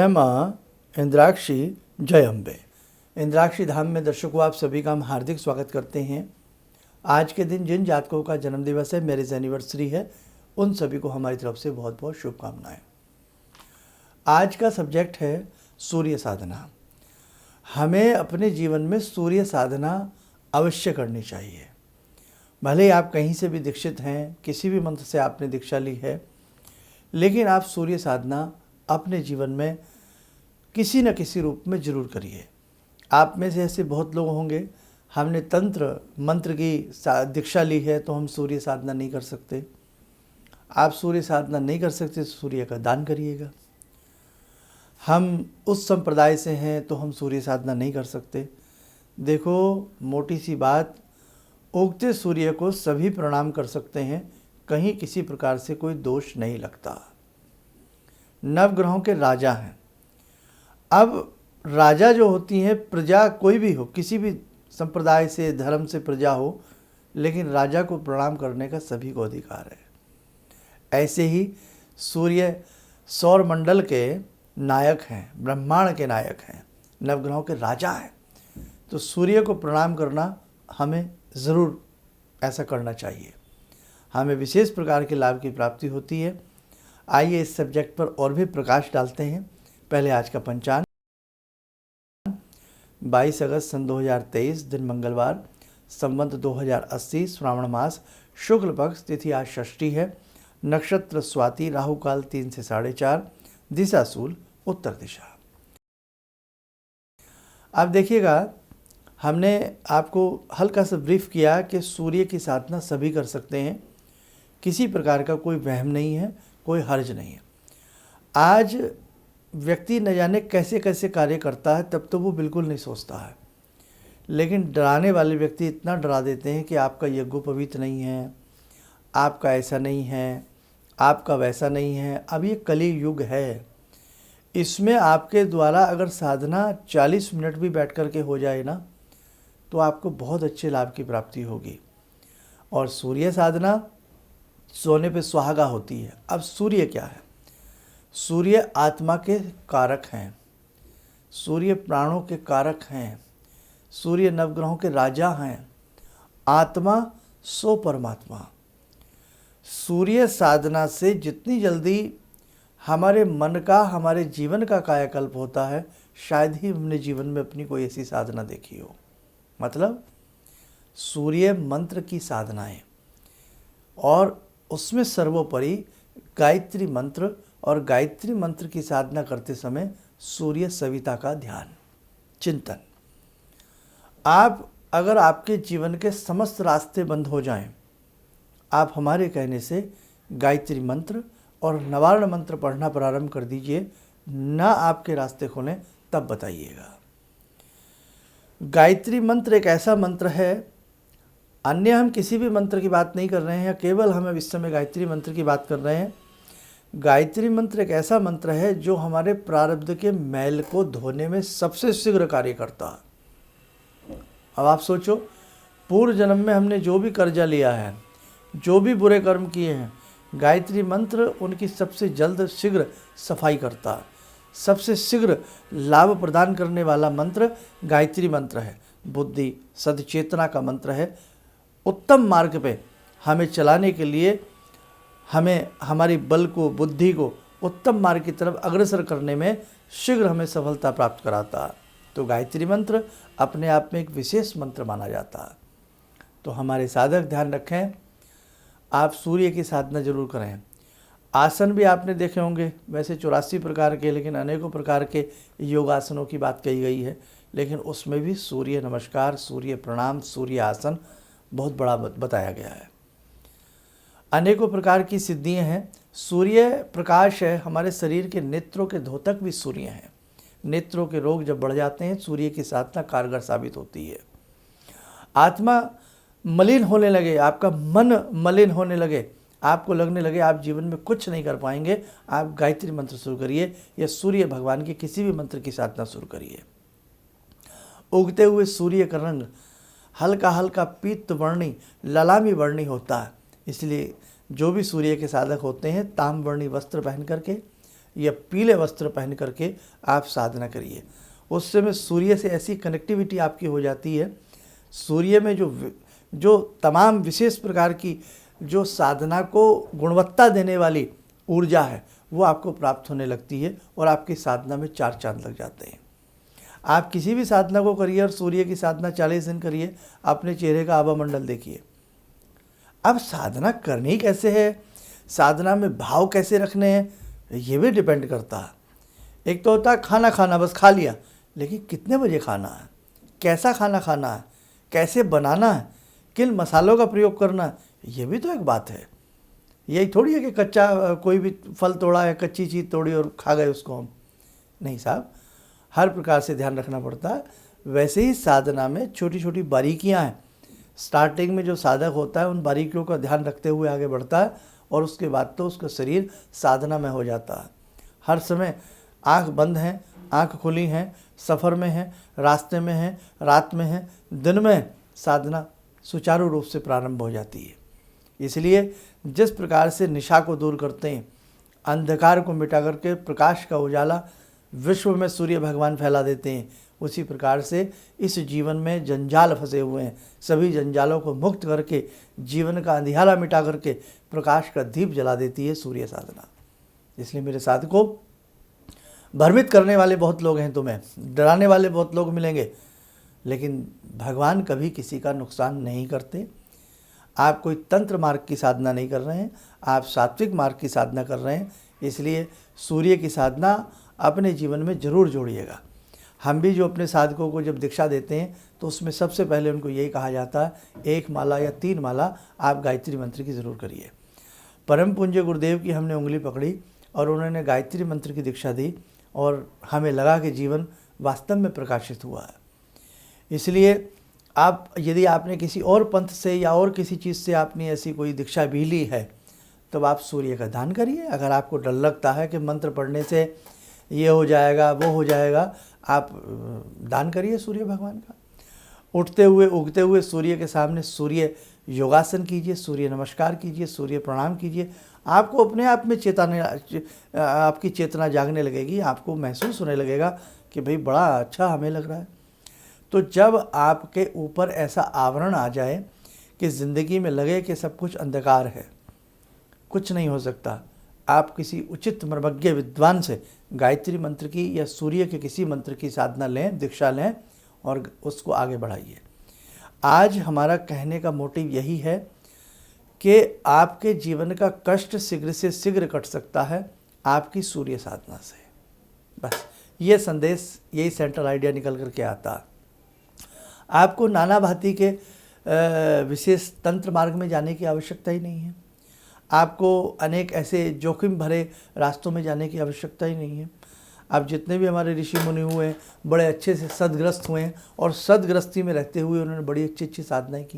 जय माँ इंद्राक्षी, जय अम्बे। इंद्राक्षी धाम में दर्शकों आप सभी का हम हार्दिक स्वागत करते हैं। आज के दिन जिन जातकों का जन्म दिवस है, मैरिज एनिवर्सरी है, उन सभी को हमारी तरफ से बहुत बहुत शुभकामनाएं। आज का सब्जेक्ट है सूर्य साधना। हमें अपने जीवन में सूर्य साधना अवश्य करनी चाहिए। भले ही आप कहीं से भी दीक्षित हैं, किसी भी मंत्र से आपने दीक्षा ली है, लेकिन आप सूर्य साधना अपने जीवन में किसी न किसी रूप में ज़रूर करिए। आप में से ऐसे बहुत लोग होंगे, हमने तंत्र मंत्र की दीक्षा ली है तो हम सूर्य साधना नहीं कर सकते। आप सूर्य साधना नहीं कर सकते तो सूर्य का दान करिएगा। हम उस संप्रदाय से हैं तो हम सूर्य साधना नहीं कर सकते। देखो, मोटी सी बात, उगते सूर्य को सभी प्रणाम कर सकते हैं, कहीं किसी प्रकार से कोई दोष नहीं लगता। नवग्रहों के राजा हैं। अब राजा जो होती हैं, प्रजा कोई भी हो, किसी भी संप्रदाय से धर्म से प्रजा हो, लेकिन राजा को प्रणाम करने का सभी को अधिकार है। ऐसे ही सूर्य सौर मंडल के नायक हैं, ब्रह्मांड के नायक हैं, नवग्रहों के राजा हैं। तो सूर्य को प्रणाम करना हमें ज़रूर ऐसा करना चाहिए। हमें विशेष प्रकार के लाभ की प्राप्ति होती है। आइए इस सब्जेक्ट पर और भी प्रकाश डालते हैं। पहले आज का पंचांग। 22 अगस्त सन 2023, दिन मंगलवार, संवत 2080, श्रावण मास, शुक्ल पक्ष, तिथि आज षष्ठी है, नक्षत्र स्वाति, राहु काल 3 से 4:30, दिशा शूल उत्तर दिशा। अब देखिएगा, हमने आपको हल्का सा ब्रीफ किया कि सूर्य की साधना सभी कर सकते हैं, किसी प्रकार का कोई वहम नहीं है, कोई हर्ज नहीं है। आज व्यक्ति न जाने कैसे कैसे कार्य करता है, तब तो वो बिल्कुल नहीं सोचता है, लेकिन डराने वाले व्यक्ति इतना डरा देते हैं कि आपका यज्ञोपवीत नहीं है, आपका ऐसा नहीं है, आपका वैसा नहीं है। अब ये कली युग है, इसमें आपके द्वारा अगर साधना 40 मिनट भी बैठ कर के हो जाए ना, तो आपको बहुत अच्छे लाभ की प्राप्ति होगी। और सूर्य साधना सोने पे सुहागा होती है। अब सूर्य क्या है? सूर्य आत्मा के कारक हैं, सूर्य प्राणों के कारक हैं, सूर्य नवग्रहों के राजा हैं। आत्मा सो परमात्मा। सूर्य साधना से जितनी जल्दी हमारे मन का, हमारे जीवन का कायाकल्प होता है, शायद ही हमने जीवन में अपनी कोई ऐसी साधना देखी हो। मतलब सूर्य मंत्र की साधनाएं, और उसमें सर्वोपरि गायत्री मंत्र, और गायत्री मंत्र की साधना करते समय सूर्य सविता का ध्यान, चिंतन। आप अगर आपके जीवन के समस्त रास्ते बंद हो जाएं, आप हमारे कहने से गायत्री मंत्र और नवारण मंत्र पढ़ना प्रारंभ कर दीजिए। ना आपके रास्ते खोलें तब बताइएगा। गायत्री मंत्र एक ऐसा मंत्र है, अन्य हम किसी भी मंत्र की बात नहीं कर रहे हैं, केवल हम इस समय गायत्री मंत्र की बात कर रहे हैं। गायत्री मंत्र एक ऐसा मंत्र है जो हमारे प्रारब्ध के मैल को धोने में सबसे शीघ्र कार्य करता है। अब आप सोचो, पूर्व जन्म में हमने जो भी कर्जा लिया है, जो भी बुरे कर्म किए हैं, गायत्री मंत्र उनकी सबसे जल्द शीघ्र सफाई करता है। सबसे शीघ्र लाभ प्रदान करने वाला मंत्र गायत्री मंत्र है। बुद्धि सदचेतना का मंत्र है। उत्तम मार्ग पे हमें चलाने के लिए, हमें हमारी बल को, बुद्धि को उत्तम मार्ग की तरफ अग्रसर करने में शीघ्र हमें सफलता प्राप्त कराता है। तो गायत्री मंत्र अपने आप में एक विशेष मंत्र माना जाता है। तो हमारे साधक ध्यान रखें, आप सूर्य की साधना जरूर करें। आसन भी आपने देखे होंगे, वैसे 84 प्रकार के, लेकिन अनेकों प्रकार के योगासनों की बात कही गई है, लेकिन उसमें भी सूर्य नमस्कार, सूर्य प्रणाम, सूर्य आसन बहुत बड़ा बताया गया है। अनेकों प्रकार की सिद्धियां हैं। सूर्य प्रकाश है, हमारे शरीर के नेत्रों के धोतक भी सूर्य हैं। नेत्रों के रोग जब बढ़ जाते हैं, सूर्य की साधना कारगर साबित होती है। आत्मा मलिन होने लगे, आपका मन मलिन होने लगे, आपको लगने लगे आप जीवन में कुछ नहीं कर पाएंगे, आप गायत्री मंत्र शुरू करिए या सूर्य भगवान के किसी भी मंत्र की साधना शुरू करिए। उगते हुए सूर्य का रंग हल्का हल्का पीत वर्णी, ललामी वर्णी होता है। इसलिए जो भी सूर्य के साधक होते हैं, ताम्रवर्णी वस्त्र पहन करके या पीले वस्त्र पहन करके आप साधना करिए। उस समय सूर्य से ऐसी कनेक्टिविटी आपकी हो जाती है, सूर्य में जो तमाम विशेष प्रकार की जो साधना को गुणवत्ता देने वाली ऊर्जा है वो आपको प्राप्त होने लगती है और आपकी साधना में 4 चांद लग जाते हैं। आप किसी भी साधना को करिए और सूर्य की साधना 40 दिन करिए, अपने चेहरे का आभा मंडल देखिए। अब साधना करनी कैसे है, साधना में भाव कैसे रखने हैं, ये भी डिपेंड करता है। एक तो होता है खाना खाना, बस खा लिया, लेकिन कितने बजे खाना है, कैसा खाना खाना है, कैसे बनाना है, किन मसालों का प्रयोग करना है, ये भी तो एक बात है। यही थोड़ी है कि कच्चा कोई भी फल तोड़ा है, कच्ची चीज़ तोड़ी और खा गए उसको हम, नहीं साहब, हर प्रकार से ध्यान रखना पड़ता है। वैसे ही साधना में छोटी छोटी बारीकियां हैं। स्टार्टिंग में जो साधक होता है उन बारीकियों का ध्यान रखते हुए आगे बढ़ता है और उसके बाद तो उसका शरीर साधना में हो जाता है। हर समय आँख बंद है, आँख खुली हैं, सफ़र में है, रास्ते में है, रात में है, दिन में, साधना सुचारू रूप से प्रारंभ हो जाती है। इसलिए जिस प्रकार से निशा को दूर करते हैं, अंधकार को मिटा करके प्रकाश का उजाला विश्व में सूर्य भगवान फैला देते हैं, उसी प्रकार से इस जीवन में जंजाल फंसे हुए हैं, सभी जंजालों को मुक्त करके जीवन का अंधियारा मिटा करके प्रकाश का दीप जला देती है सूर्य साधना। इसलिए मेरे साधकों, भ्रमित करने वाले बहुत लोग हैं, तुम्हें डराने वाले बहुत लोग मिलेंगे, लेकिन भगवान कभी किसी का नुकसान नहीं करते। आप कोई तंत्र मार्ग की साधना नहीं कर रहे हैं, आप सात्विक मार्ग की साधना कर रहे हैं। इसलिए सूर्य की साधना अपने जीवन में ज़रूर जोड़िएगा। हम भी जो अपने साधकों को जब दीक्षा देते हैं तो उसमें सबसे पहले उनको यही कहा जाता है, 1 माला या 3 माला आप गायत्री मंत्र की ज़रूर करिए। परम पूज्य गुरुदेव की हमने उंगली पकड़ी और उन्होंने गायत्री मंत्र की दीक्षा दी और हमें लगा कि जीवन वास्तव में प्रकाशित हुआ है। इसलिए आप, यदि आपने किसी और पंथ से या और किसी चीज़ से आपने ऐसी कोई दीक्षा भी ली है, तब आप सूर्य का दान करिए। अगर आपको डर लगता है कि मंत्र पढ़ने से ये हो जाएगा, वो हो जाएगा, आप दान करिए सूर्य भगवान का। उठते हुए उगते हुए सूर्य के सामने सूर्य योगासन कीजिए, सूर्य नमस्कार कीजिए, सूर्य प्रणाम कीजिए। आपको अपने आप में आपकी चेतना जागने लगेगी, आपको महसूस होने लगेगा कि भाई बड़ा अच्छा हमें लग रहा है। तो जब आपके ऊपर ऐसा आवरण आ जाए कि ज़िंदगी में लगे कि सब कुछ अंधकार है, कुछ नहीं हो सकता, आप किसी उचित मर्मज्ञ विद्वान से गायत्री मंत्र की या सूर्य के किसी मंत्र की साधना लें, दीक्षा लें और उसको आगे बढ़ाइए। आज हमारा कहने का मोटिव यही है कि आपके जीवन का कष्ट शीघ्र से शीघ्र कट सकता है आपकी सूर्य साधना से। बस ये संदेश, यही सेंट्रल आइडिया निकल करके आता है। आपको नाना भांति के विशेष तंत्र मार्ग में जाने की आवश्यकता ही नहीं है। आपको अनेक ऐसे जोखिम भरे रास्तों में जाने की आवश्यकता ही नहीं है। आप जितने भी हमारे ऋषि मुनि हुए हैं, बड़े अच्छे से सदग्रस्त हुए हैं और सदग्रस्ती में रहते हुए उन्होंने बड़ी अच्छी अच्छी साधनाएं की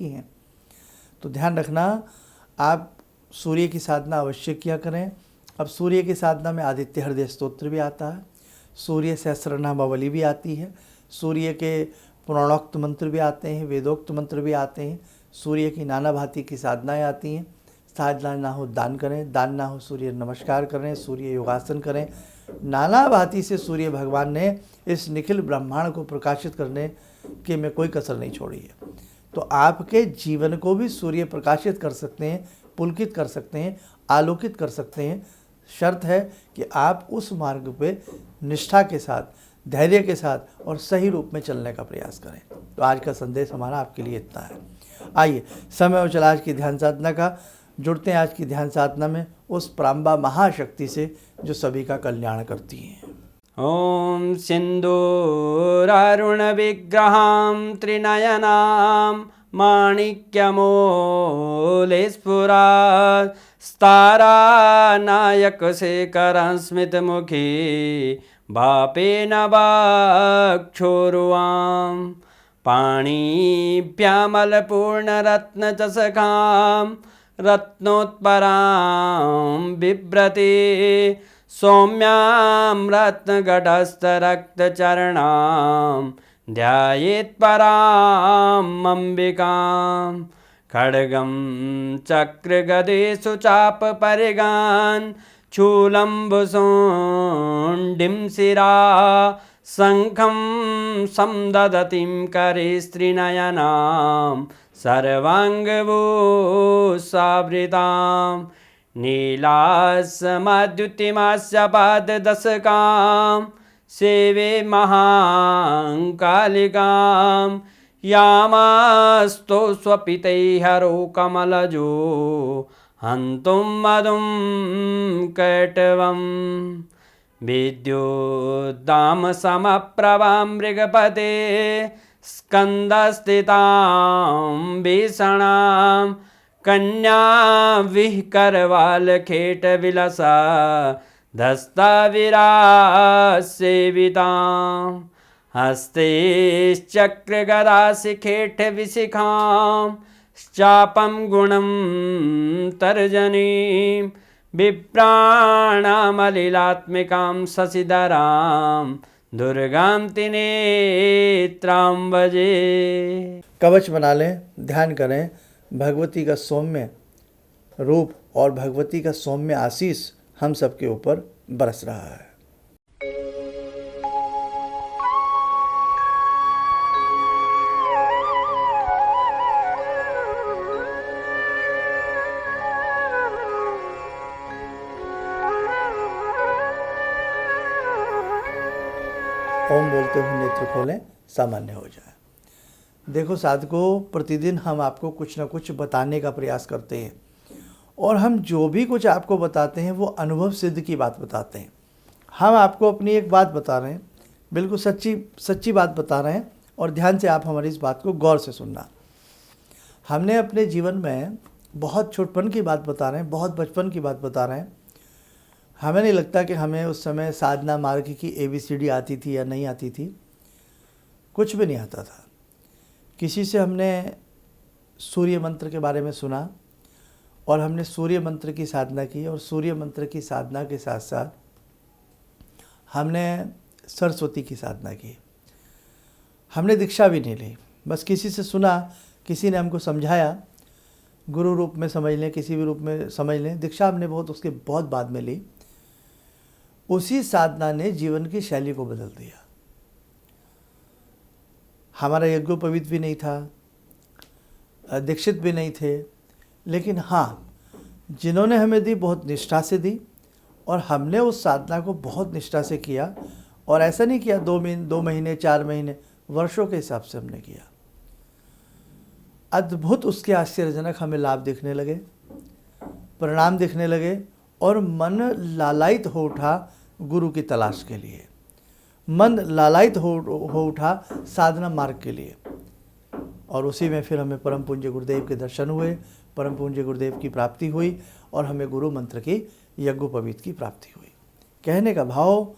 हैं। तो ध्यान रखना, आप सूर्य की साधना अवश्य किया करें। अब सूर्य की साधना में आदित्य हृदय स्तोत्र भी आता है, सूर्य सहस्रनामावली भी आती है, सूर्य के पुराणोक्त मंत्र भी आते हैं, वेदोक्त मंत्र भी आते हैं, सूर्य की नाना भांति की साधनाएं आती हैं। साधना ना हो दान करें, दान ना हो सूर्य नमस्कार करें, सूर्य योगासन करें। नाना भांति से सूर्य भगवान ने इस निखिल ब्रह्मांड को प्रकाशित करने के में कोई कसर नहीं छोड़ी है। तो आपके जीवन को भी सूर्य प्रकाशित कर सकते हैं, पुलकित कर सकते हैं, आलोकित कर सकते हैं। शर्त है कि आप उस मार्ग पे निष्ठा के साथ, धैर्य के साथ और सही रूप में चलने का प्रयास करें। तो आज का संदेश हमारा आपके लिए इतना है। आइए, समय हो चला आज की ध्यान साधना का। जुड़ते हैं आज की ध्यान साधना में उस प्राम्बा महाशक्ति से जो सभी का कल्याण करती है। ओम सिंदूरारुण विग्रहां त्रिनयनां माणिक्यमूले स्फुरात् स्तारानायक शेखरं स्मितमुखी भापेन वक्षोरुवां पाणिभ्यामलपूर्णरत्नचषकां रत्नोत्परां बिभ्रति सौम्यां रत्नघटस्थरक्तचरणां ध्यायेत्पराम् अम्बिकां खड्गं चक्रगदेषु चापपरिगान् चूलम्बुसुण्डिं शिरा शङ्खं संदधतीं करे स्त्रीनयनां सर्वाङ्गभूषावृतां नीलास्मद्युतिमास्य पाददशकां सेवे महाकालिकां यामास्तो स्वपितैहरो कमलजो हन्तुं मधुं कैटवम् विद्युद्दामसमप्रभां मृगपते स्कन्दस्थितां भीषणां कन्या विहकरवालखेटविलसा धस्ताविरासेवितां हस्तैश्चक्रगदाशिखेटविशिखां चापं गुणं तर्जनीं विप्राणामलिलात्मिकां शशिधरां दुर्गां त्रिनेत्रां भजे। कवच बना लें, ध्यान करें, भगवती का सौम्य रूप और भगवती का सौम्य आशीष हम सबके ऊपर बरस रहा है। ओम बोलते हुए नेत्र खोलें, सामान्य हो जाए। देखो साधकों, प्रतिदिन हम आपको कुछ ना कुछ बताने का प्रयास करते हैं और हम जो भी कुछ आपको बताते हैं वो अनुभव सिद्ध की बात बताते हैं। हम आपको अपनी एक बात बता रहे हैं, बिल्कुल सच्ची बात बता रहे हैं और ध्यान से आप हमारी इस बात को गौर से सुनना। हमने अपने जीवन में बहुत छोटपन की बात बता रहे हैं, बहुत बचपन की बात बता रहे हैं। हमें नहीं लगता कि हमें उस समय साधना मार्ग की ABCD आती थी या नहीं आती थी, कुछ भी नहीं आता था। किसी से हमने सूर्य मंत्र के बारे में सुना और हमने सूर्य मंत्र की साधना की और सूर्य मंत्र की साधना के साथ साथ हमने सरस्वती की साधना की। हमने दीक्षा भी नहीं ली, बस किसी से सुना, किसी ने हमको समझाया, गुरु रूप में समझ लें, किसी भी रूप में समझ लें। दीक्षा हमने उसके बहुत बाद में ली। उसी साधना ने जीवन की शैली को बदल दिया। हमारा यज्ञोपवीत भी नहीं था, दीक्षित भी नहीं थे, लेकिन हाँ, जिन्होंने हमें दी बहुत निष्ठा से दी और हमने उस साधना को बहुत निष्ठा से किया। और ऐसा नहीं किया 2 महीने 4 महीने, वर्षों के हिसाब से हमने किया। अद्भुत उसके आश्चर्यजनक हमें लाभ दिखने लगे, परिणाम दिखने लगे और मन लालायित हो उठा गुरु की तलाश के लिए, मन लालायित हो उठा साधना मार्ग के लिए। और उसी में फिर हमें परम पूज्य गुरुदेव के दर्शन हुए, परम पूज्य गुरुदेव की प्राप्ति हुई और हमें गुरु मंत्र की यज्ञोपवीत की प्राप्ति हुई। कहने का भाव,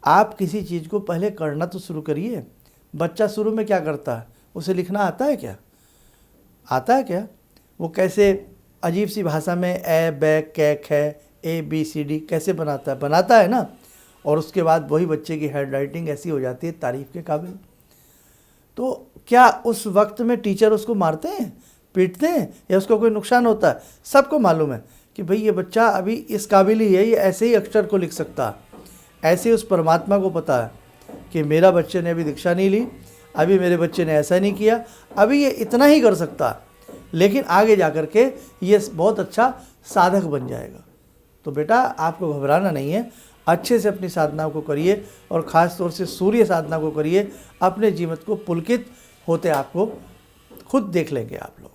आप किसी चीज़ को पहले करना तो शुरू करिए। बच्चा शुरू में क्या करता है, उसे लिखना आता है क्या? आता है क्या? वो कैसे अजीब सी भाषा में ए बै कै ख ABCD कैसे बनाता है ना। और उसके बाद वही बच्चे की हैंड राइटिंग ऐसी हो जाती है तारीफ़ के काबिल। तो क्या उस वक्त में टीचर उसको मारते हैं, पीटते हैं या उसको कोई नुकसान होता है? सबको मालूम है कि भाई ये बच्चा अभी इस काबिल ही है, ये ऐसे ही अक्षर को लिख सकता है। ऐसे ही उस परमात्मा को पता है कि मेरा बच्चे ने अभी दीक्षा नहीं ली, अभी मेरे बच्चे ने ऐसा नहीं किया, अभी ये इतना ही कर सकता है, लेकिन आगे जा कर के ये बहुत अच्छा साधक बन जाएगा। तो बेटा, आपको घबराना नहीं है, अच्छे से अपनी साधनाओं को करिए और ख़ास तौर से सूर्य साधना को करिए। अपने जीवन को पुलकित होते आपको खुद देख लेंगे आप लोग।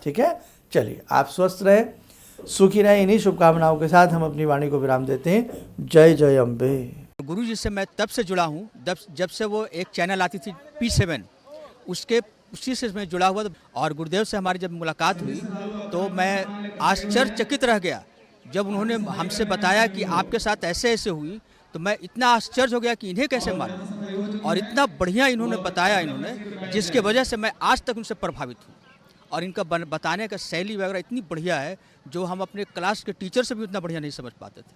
ठीक है, चलिए, आप स्वस्थ रहें, सुखी रहें। इन्हीं शुभकामनाओं के साथ हम अपनी वाणी को विराम देते हैं। जय जय अम्बे। गुरु जी से मैं तब से जुड़ा हूँ जब से वो एक चैनल आती थी P7, उसी से मैं जुड़ा हुआ था। और गुरुदेव से हमारी जब मुलाकात हुई तो मैं आश्चर्यचकित रह गया जब उन्होंने हमसे बताया कि आपके साथ ऐसे ऐसे हुई। तो मैं इतना आश्चर्य हो गया कि इन्हें कैसे मालूम, और इतना बढ़िया इन्होंने बताया, जिसके वजह से मैं आज तक उनसे प्रभावित हूँ। और इनका बताने का शैली वगैरह इतनी बढ़िया है जो हम अपने क्लास के टीचर से भी उतना बढ़िया नहीं समझ पाते थे।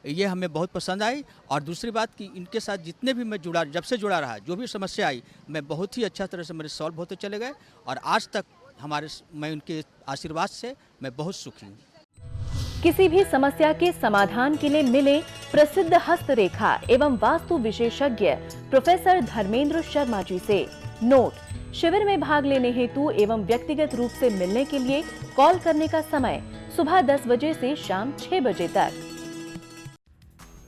ये हमें बहुत पसंद आई। और दूसरी बात कि इनके साथ जितने भी मैं जब से जुड़ा रहा, जो भी समस्या आई, मैं बहुत ही अच्छा तरह से मेरे सॉल्व होते चले गए। और आज तक मैं उनके आशीर्वाद से मैं बहुत सुखी हूँ। किसी भी समस्या के समाधान के लिए मिले प्रसिद्ध हस्तरेखा एवं वास्तु विशेषज्ञ प्रोफेसर धर्मेंद्र शर्मा जी से। नोट: शिविर में भाग लेने हेतु एवं व्यक्तिगत रूप से मिलने के लिए कॉल करने का समय सुबह 10 बजे से शाम 6 बजे तक।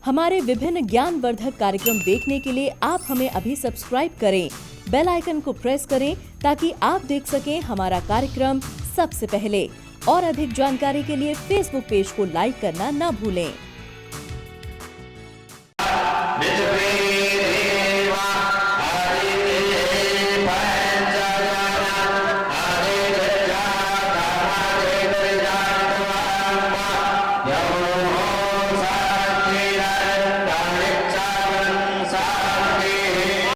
हमारे विभिन्न ज्ञानवर्धक कार्यक्रम देखने के लिए आप हमें अभी सब्सक्राइब करें, बेल आइकन को प्रेस करें ताकि आप देख सकें हमारा कार्यक्रम सबसे पहले। और अधिक जानकारी के लिए फेसबुक पेज को लाइक करना न भूलें।